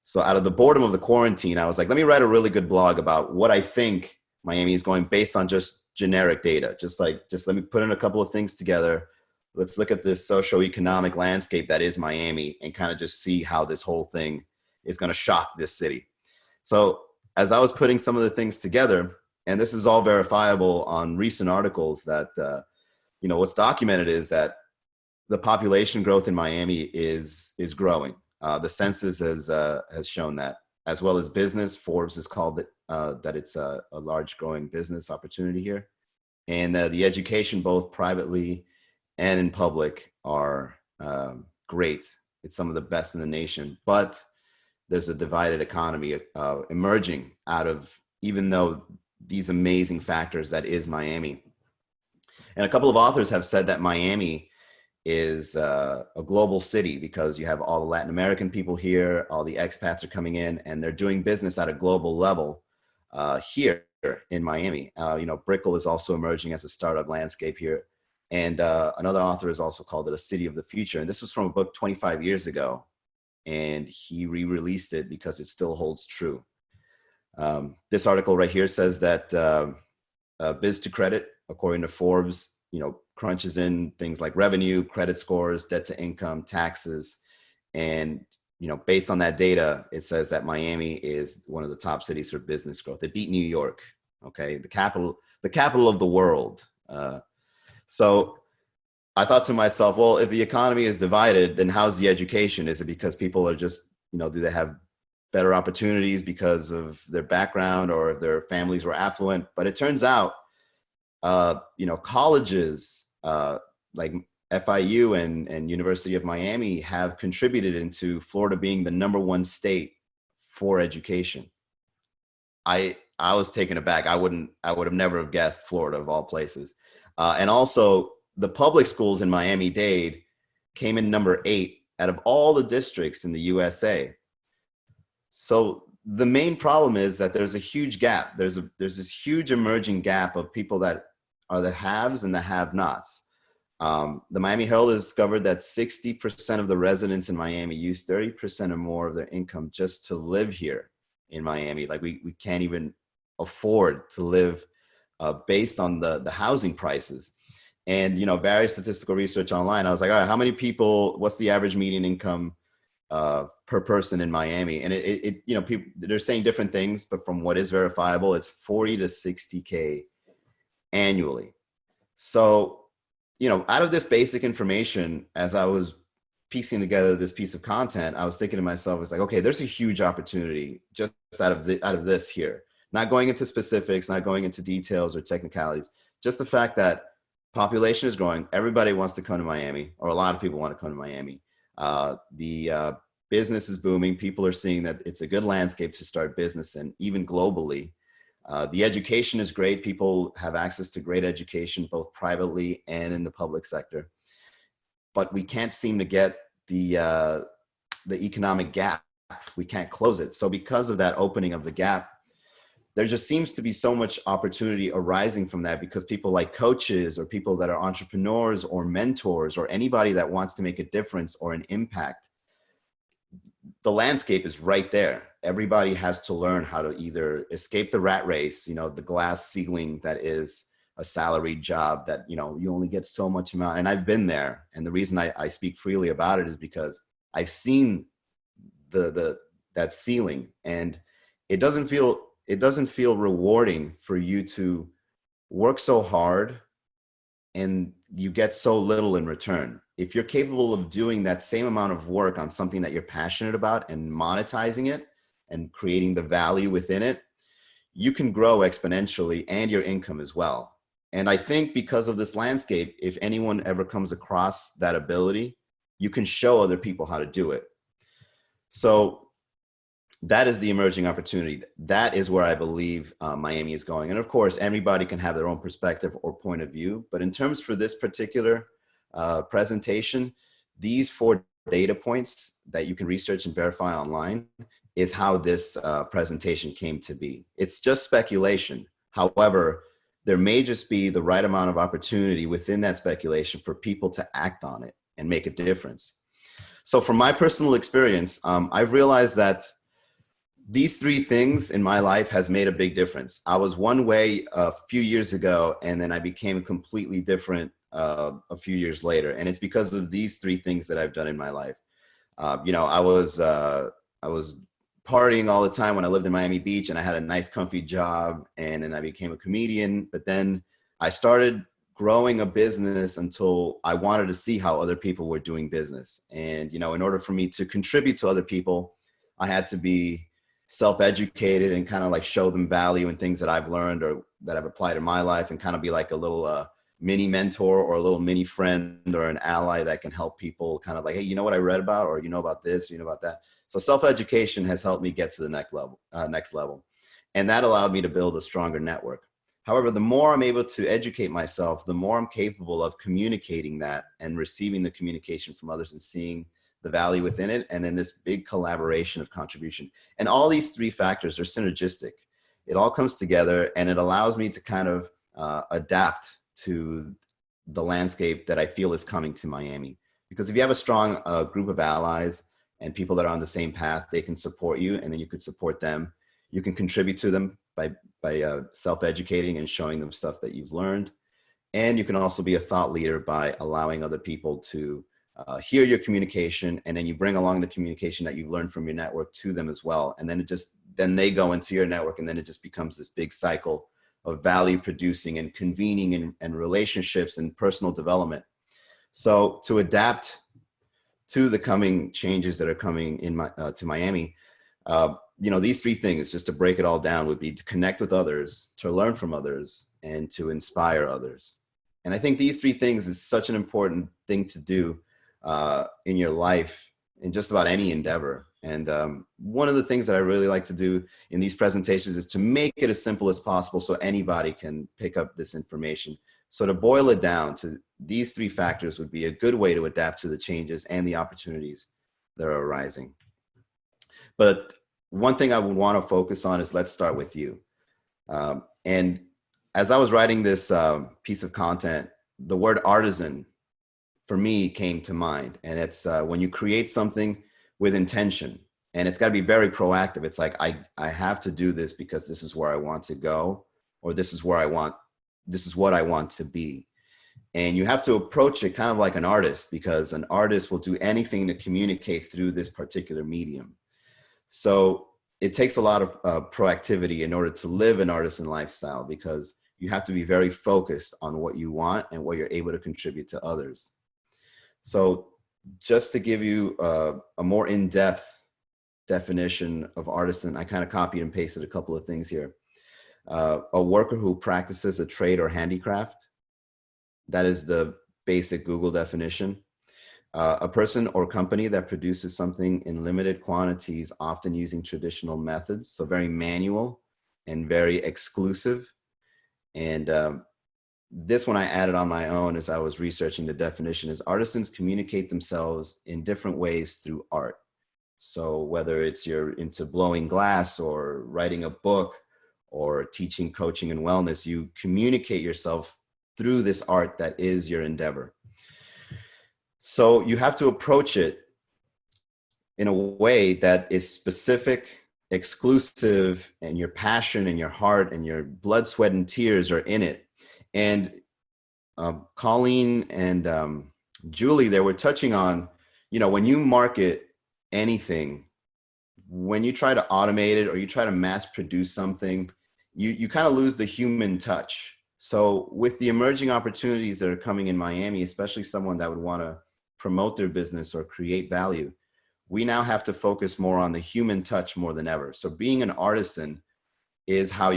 So out of the boredom of the quarantine, I was like, let me write a really good blog about what I think Miami is going based on just generic data. Just let me put in a couple of things together. Let's look at this socioeconomic landscape that is Miami and kind of just see how this whole thing is going to shock this city. So as I was putting some of the things together, and this is all verifiable on recent articles, that, you know, what's documented is that the population growth in Miami is growing. The census has shown that, as well as business. Forbes has called it that it's a large growing business opportunity here. And the education, both privately and in public, are great. It's some of the best in the nation, but there's a divided economy emerging out of, even though these amazing factors that is Miami. And a couple of authors have said that Miami is a global city because you have all the Latin American people here, all the expats are coming in, and they're doing business at a global level here in Miami. You know, Brickell is also emerging as a startup landscape here. And another author has also called it a city of the future. And this was from a book 25 years ago. And he re-released it because it still holds true. This article right here says that Biz to Credit, according to Forbes, you know, crunches in things like revenue, credit scores, debt to income, taxes. And, you know, based on that data, it says that Miami is one of the top cities for business growth. It beat New York, okay, the capital of the world. So I thought to myself, well, if the economy is divided, then how's the education? Is it because people are just, you know, do they have better opportunities because of their background or if their families were affluent? But it turns out, you know, colleges like FIU and University of Miami have contributed into Florida being the #1 state for education. I was taken aback. I would have never have guessed Florida of all places. And also the public schools in Miami-Dade came in #8 out of all the districts in the USA. So the main problem is that there's a huge gap. There's this huge emerging gap of people that are the haves and the have-nots. The Miami Herald has discovered that 60% of the residents in Miami use 30% or more of their income just to live here in Miami. Like we can't even afford to live based on the housing prices. And, various statistical research online, I was like, all right, how many people, what's the average median income per person in Miami? And people, they're saying different things, but from what is verifiable, it's 40 to 60K annually. So, out of this basic information, as I was piecing together this piece of content, I was thinking to myself, it's like, okay, there's a huge opportunity just out of this here. Not going into specifics, not going into details or technicalities, just the fact that population is growing. Everybody wants to come to Miami, or a lot of people want to come to Miami. The business is booming. People are seeing that it's a good landscape to start business in, even globally. The education is great. People have access to great education, both privately and in the public sector. But we can't seem to get the economic gap. We can't close it. So because of that opening of the gap, there just seems to be so much opportunity arising from that, because people like coaches or people that are entrepreneurs or mentors or anybody that wants to make a difference or an impact, the landscape is right there. Everybody has to learn how to either escape the rat race, the glass ceiling that is a salaried job that, you only get so much amount. And I've been there. And the reason I speak freely about it is because I've seen that ceiling, and it doesn't feel rewarding for you to work so hard and you get so little in return. If you're capable of doing that same amount of work on something that you're passionate about and monetizing it and creating the value within it, you can grow exponentially and your income as well. And I think because of this landscape, if anyone ever comes across that ability, you can show other people how to do it. So that is the emerging opportunity. That is where I believe Miami is going. And of course, everybody can have their own perspective or point of view. But in terms for this particular presentation, these 4 data points that you can research and verify online is how this presentation came to be. It's just speculation. However, there may just be the right amount of opportunity within that speculation for people to act on it and make a difference. So from my personal experience, I've realized that these 3 things in my life has made a big difference. I was one way a few years ago, and then I became completely different a few years later. And it's because of these 3 things that I've done in my life. I was partying all the time when I lived in Miami Beach, and I had a nice comfy job, and then I became a comedian. But then I started growing a business until I wanted to see how other people were doing business. And, in order for me to contribute to other people, I had to be self-educated and kind of like show them value in things that I've learned or that I've applied in my life, and kind of be like a little mini mentor or a little mini friend or an ally that can help people kind of like, hey, you know what I read about, or you know about this, you know about that. So self-education has helped me get to the next level. And that allowed me to build a stronger network. However, the more I'm able to educate myself, the more I'm capable of communicating that and receiving the communication from others and seeing the value within it. And then this big collaboration of contribution. And all these 3 factors are synergistic. It all comes together, and it allows me to kind of adapt to the landscape that I feel is coming to Miami. Because if you have a strong group of allies and people that are on the same path, they can support you, and then you could support them. You can contribute to them by self-educating and showing them stuff that you've learned. And you can also be a thought leader by allowing other people to hear your communication, and then you bring along the communication that you've learned from your network to them as well. And then then they go into your network, and then it just becomes this big cycle of value producing and convening and relationships and personal development. So to adapt to the coming changes that are coming to Miami, these 3 things, just to break it all down, would be to connect with others, to learn from others, and to inspire others. And I think these 3 things is such an important thing to do in your life, in just about any endeavor. And one of the things that I really like to do in these presentations is to make it as simple as possible so anybody can pick up this information. So to boil it down to these 3 factors would be a good way to adapt to the changes and the opportunities that are arising. But one thing I would want to focus on is, let's start with you. And as I was writing this piece of content, the word artisan for me came to mind. And it's when you create something with intention, and it's got to be very proactive. It's like, I have to do this because this is where I want to go, or this is what I want to be. And you have to approach it kind of like an artist, because an artist will do anything to communicate through this particular medium. So it takes a lot of proactivity in order to live an artisan lifestyle, because you have to be very focused on what you want and what you're able to contribute to others. So just to give you a more in-depth definition of artisan, I kind of copied and pasted a couple of things here. A worker who practices a trade or handicraft. That is the basic Google definition. A person or company that produces something in limited quantities, often using traditional methods. So very manual and very exclusive. And this one I added on my own as I was researching the definition, is artisans communicate themselves in different ways through art. So whether it's you're into blowing glass or writing a book or teaching coaching and wellness, you communicate yourself through this art that is your endeavor. So you have to approach it in a way that is specific, exclusive, and your passion and your heart and your blood, sweat, and tears are in it. And Colleen and Julie, they were touching on, when you market anything, when you try to automate it or you try to mass produce something, you kind of lose the human touch. So with the emerging opportunities that are coming in Miami, especially someone that would want to promote their business or create value, we now have to focus more on the human touch more than ever. So being an artisan is how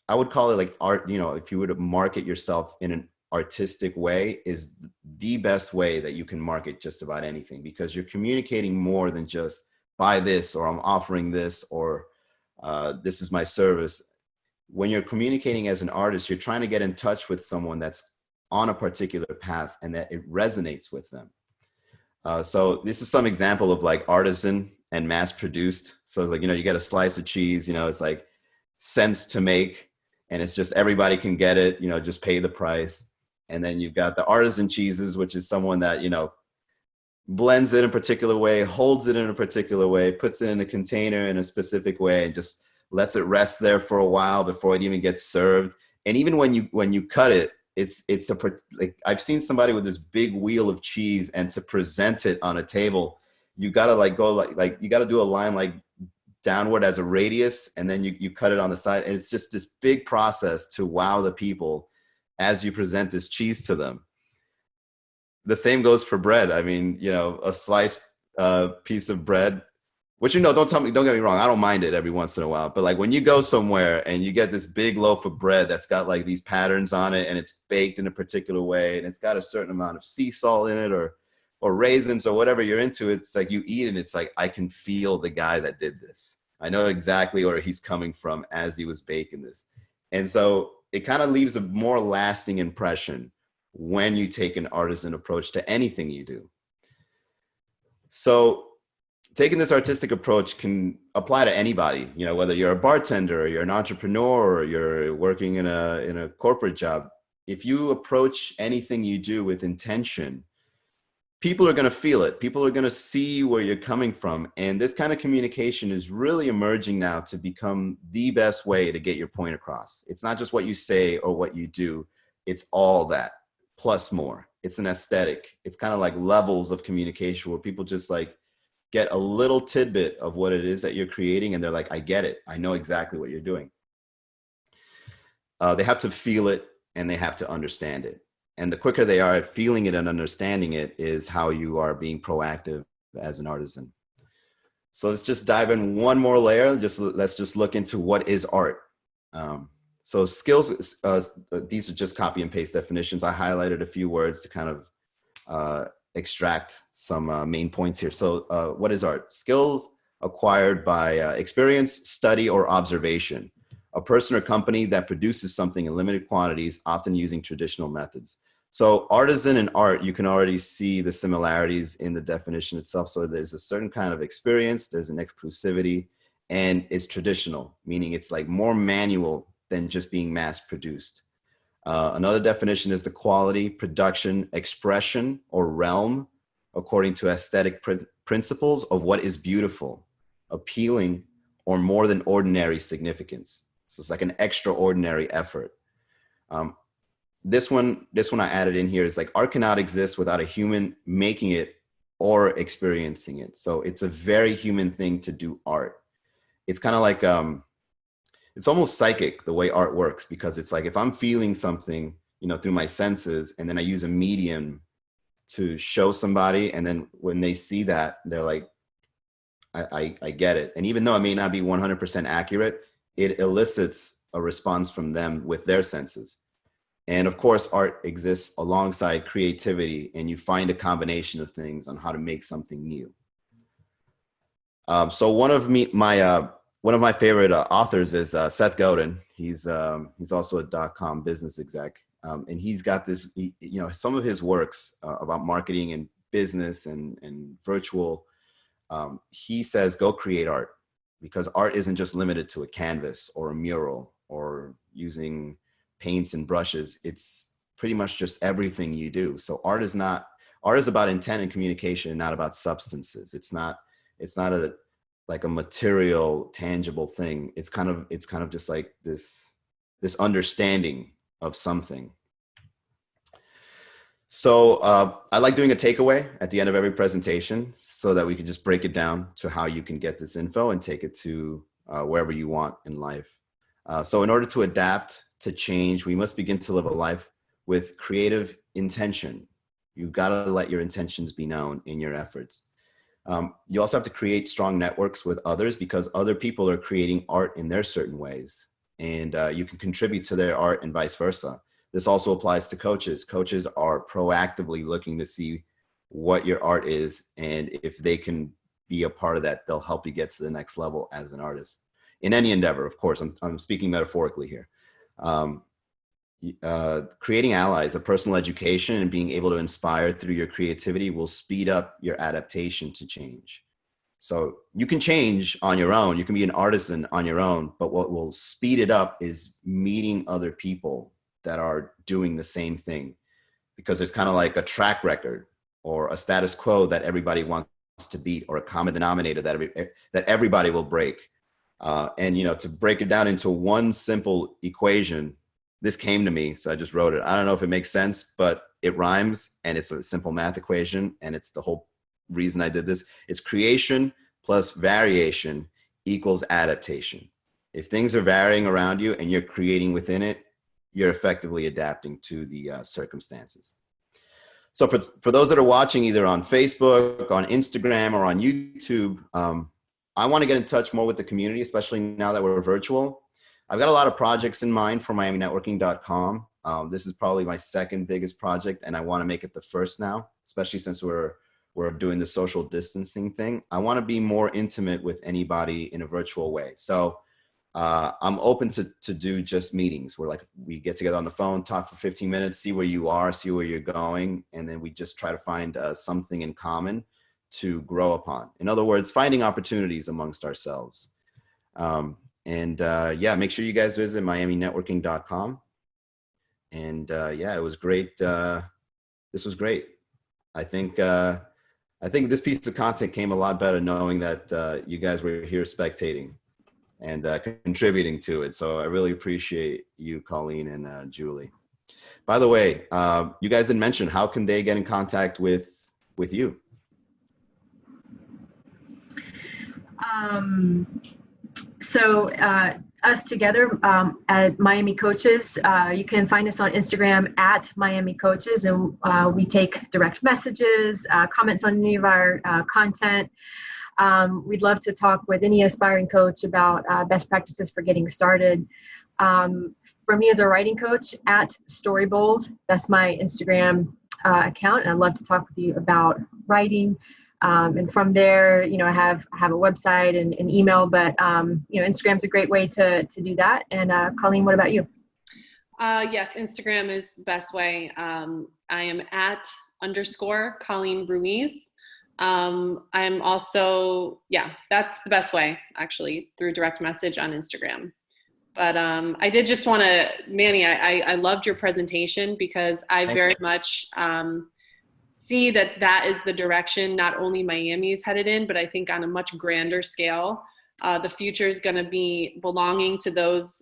I would call it like art, if you were to market yourself in an artistic way, is the best way that you can market just about anything, because you're communicating more than just buy this, or I'm offering this, or this is my service. When you're communicating as an artist, you're trying to get in touch with someone that's on a particular path and that it resonates with them. So this is some example of like artisan and mass produced. So it's like, you get a slice of cheese, it's like cents to make, and it's just everybody can get it, just pay the price. And then you've got the artisan cheeses, which is someone that, blends it in a particular way, holds it in a particular way, puts it in a container in a specific way, and just lets it rest there for a while before it even gets served. And even when you cut it, like I've seen somebody with this big wheel of cheese, and to present it on a table, you got to like you got to do a line like downward as a radius, and then you cut it on the side. And it's just this big process to wow the people as you present this cheese to them. The same goes for bread. I mean, a sliced piece of bread, which, don't get me wrong, I don't mind it every once in a while. But like when you go somewhere and you get this big loaf of bread that's got like these patterns on it, and it's baked in a particular way, and it's got a certain amount of sea salt in it, or raisins, or whatever you're into, it's like you eat it and it's like, I can feel the guy that did this. I know exactly where he's coming from as he was baking this. And so it kind of leaves a more lasting impression when you take an artisan approach to anything you do. So taking this artistic approach can apply to anybody, whether you're a bartender, or you're an entrepreneur, or you're working in a corporate job. If you approach anything you do with intention, people are going to feel it. People are going to see where you're coming from. And this kind of communication is really emerging now to become the best way to get your point across. It's not just what you say or what you do. It's all that plus more. It's an aesthetic. It's kind of like levels of communication where people just like get a little tidbit of what it is that you're creating, and they're like, I get it. I know exactly what you're doing. They have to feel it, and they have to understand it. And the quicker they are at feeling it and understanding it is how you are being proactive as an artisan. So let's just dive in one more layer. Let's just look into what is art. So skills, these are just copy and paste definitions. I highlighted a few words to kind of extract some main points here. So what is art? Skills acquired by experience, study, or observation. A person or company that produces something in limited quantities, often using traditional methods. So artisan and art, you can already see the similarities in the definition itself. So there's a certain kind of experience, there's an exclusivity, and it's traditional, meaning it's like more manual than just being mass produced. Another definition is the quality, production, expression, or realm according to aesthetic principles of what is beautiful, appealing, or more than ordinary significance. So it's like an extraordinary effort. This one I added in here is like art cannot exist without a human making it or experiencing it. So it's a very human thing to do art. It's kind of like, it's almost psychic the way art works, because it's like if I'm feeling something, you know, through my senses, and then I use a medium to show somebody, and then when they see that, they're like, I get it. And even though it may not be 100% accurate, it elicits a response from them with their senses. And of course, art exists alongside creativity, and you find a combination of things on how to make something new. So one of my favorite authors is Seth Godin. He's also a .com business exec, and he's got this. You know, some of his works about marketing and business and virtual. He says, go create art, because art isn't just limited to a canvas or a mural or using paints and brushes. It's pretty much just everything you do. So art is about intent and communication, not about substances. It's not like a material, tangible thing. It's kind of just like this understanding of something. So I like doing a takeaway at the end of every presentation so that we can just break it down to how you can get this info and take it to wherever you want in life. So in order to adapt to change, we must begin to live a life with creative intention. You've got to let your intentions be known in your efforts. You also have to create strong networks with others, because other people are creating art in their certain ways, and you can contribute to their art and vice versa. This also applies to coaches. Coaches are proactively looking to see what your art is, and if they can be a part of that, they'll help you get to the next level as an artist. In any endeavor, of course, I'm speaking metaphorically here. Creating allies, a personal education, and being able to inspire through your creativity will speed up your adaptation to change. So you can change on your own. You can be an artisan on your own, but what will speed it up is meeting other people that are doing the same thing, because there's kind of like a track record or a status quo that everybody wants to beat, or a common denominator that everybody will break. And, you know, to break it down into one simple equation, this came to me, so I just wrote it. I don't know if it makes sense, but it rhymes, and it's a simple math equation, and it's the whole reason I did this. It's creation plus variation equals adaptation. If things are varying around you and you're creating within it, you're effectively adapting to the circumstances. So for those that are watching either on Facebook, on Instagram, or on YouTube, I want to get in touch more with the community, especially now that we're virtual. I've got a lot of projects in mind for MiamiNetworking.com. This is probably my second biggest project, and I want to make it the first now, especially since we're doing the social distancing thing. I want to be more intimate with anybody in a virtual way. So I'm open to do just meetings where, like, we get together on the phone, talk for 15 minutes, see where you are, see where you're going, and then we just try to find something in common to grow upon. In other words, finding opportunities amongst ourselves. Yeah, make sure you guys visit MiamiNetworking.com. And yeah, it was great. This was great. I think this piece of content came a lot better knowing that you guys were here spectating and contributing to it. So I really appreciate you, Colleen and Julie. By the way, you guys didn't mention, how can they get in contact with you? So us together at Miami Coaches, you can find us on Instagram at Miami Coaches, and we take direct messages, comments on any of our content. We'd love to talk with any aspiring coach about best practices for getting started. For me as a writing coach, at Storybold, that's my Instagram account, and I'd love to talk with you about writing. And from there, you know, I have a website and an email, but you know, Instagram's a great way to do that. And Colleen, what about you? Yes, Instagram is the best way. I am at _ Colleen Ruiz. I'm also, yeah, that's the best way, actually, through direct message on Instagram. But I did just want to, Manny, I loved your presentation because I very much see that that is the direction not only Miami is headed in, but I think on a much grander scale. The future is going to be belonging to those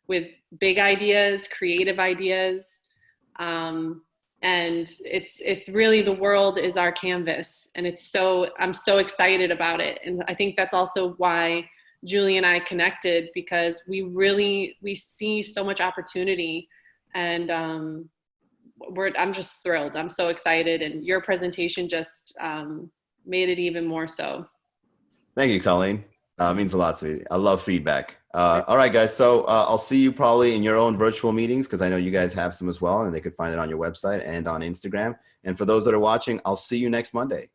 with big ideas, creative ideas. And it's really, the world is our canvas, and I'm so excited about it. And I think that's also why Julie and I connected, because we see so much opportunity, and I'm just thrilled. I'm so excited, and your presentation just made it even more so. Thank you, Colleen. It means a lot to me. I love feedback. All right, guys. So I'll see you probably in your own virtual meetings, because I know you guys have some as well, and they could find it on your website and on Instagram. And for those that are watching, I'll see you next Monday.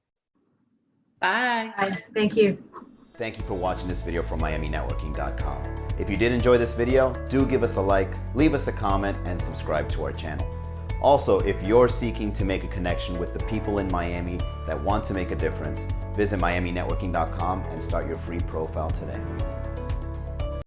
Bye. Bye. Thank you. Thank you for watching this video from MiamiNetworking.com. If you did enjoy this video, do give us a like, leave us a comment, and subscribe to our channel. Also, if you're seeking to make a connection with the people in Miami that want to make a difference, visit MiamiNetworking.com and start your free profile today.